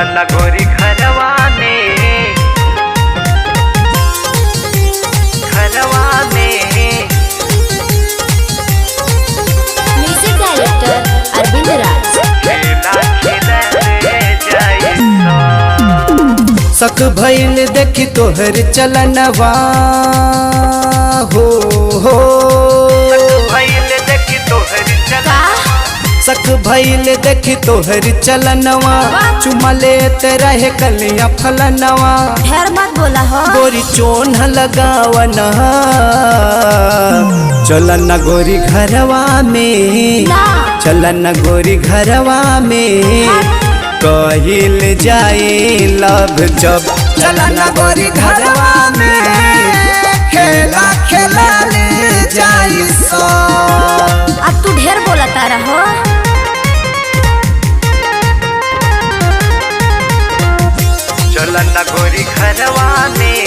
चलन गोरी घरवा में म्यूजिक डायरेक्टर अरविंद राज। सक भइल देखी तोहर चलनवा हो सक भइल देखी तोहर चलनवा चुमा लेत रहे कलिया फलनवा ढेर मत बोला हो गोरी चोन लगावना चलन गोरी घरवा में चलन गोरी घरवा में कहिल जाए लव जब चलन गोरी घरवा में खेला खेला ले जाई सो। अब तू ढेर बोला तारा हो। चलन गोरी घरवा में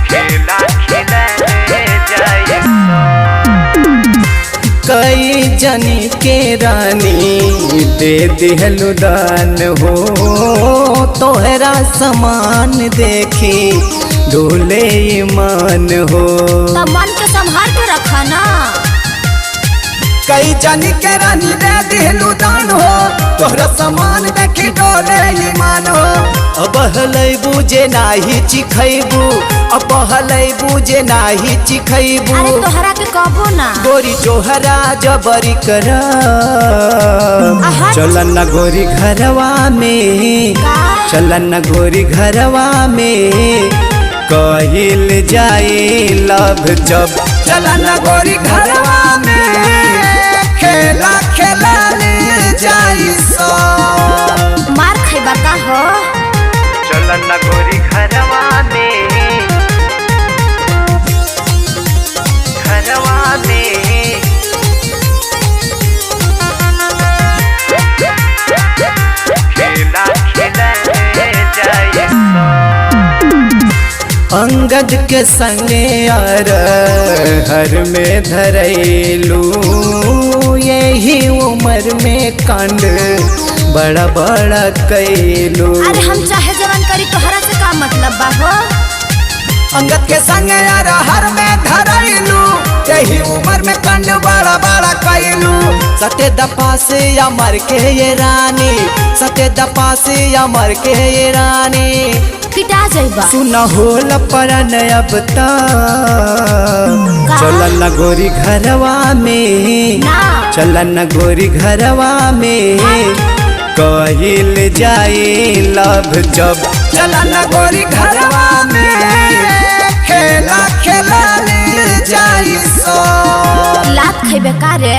खेला खेला जाए कई जनी के रानी दे दिहलु दान हो तोहरा समान देखी डोले ईमान हो तब मन के संभाल के रखा ना। कई जनी के रानी दे दिहलु दान हो तोहरा समान देखी डोले ईमान हो। अब हलै बुझे नाही चिखैबू अब हलै बुझे नाही चिखैबू अरे तोहरा के कबो ना गोरी जोहरा जबरी कर चलन गोरी घरवा में चलन गोरी घरवा में कहिल जाए लव जब चलन गोरी घरवा में खेला खेला ले जाई सो। मार खैबा का हो। चलन गोरी घरवा में खेला खेला जाए अंगद के संगे यार हर में धरैलू यही उम्र में कांड बड़ा बड़ा कैलू। अरे हम चाहे जवान करी तोहरा से का मतलब बा हो। अंगद के संगे यार हर में धरैलू यही उम्र में कांड बड़ा बड़ा कैलू। सटे दपा से या मर के ये रानी सटे दपा से या मर के ये रानी पिटा जाइबा सुना होल परन अब चलन गोरी घरवा में चलन गोरी घरवा में कहिल जाए लव जब चलन गोरी घरवा में खेला खेला ले जाई सो। लात खैबे का रे।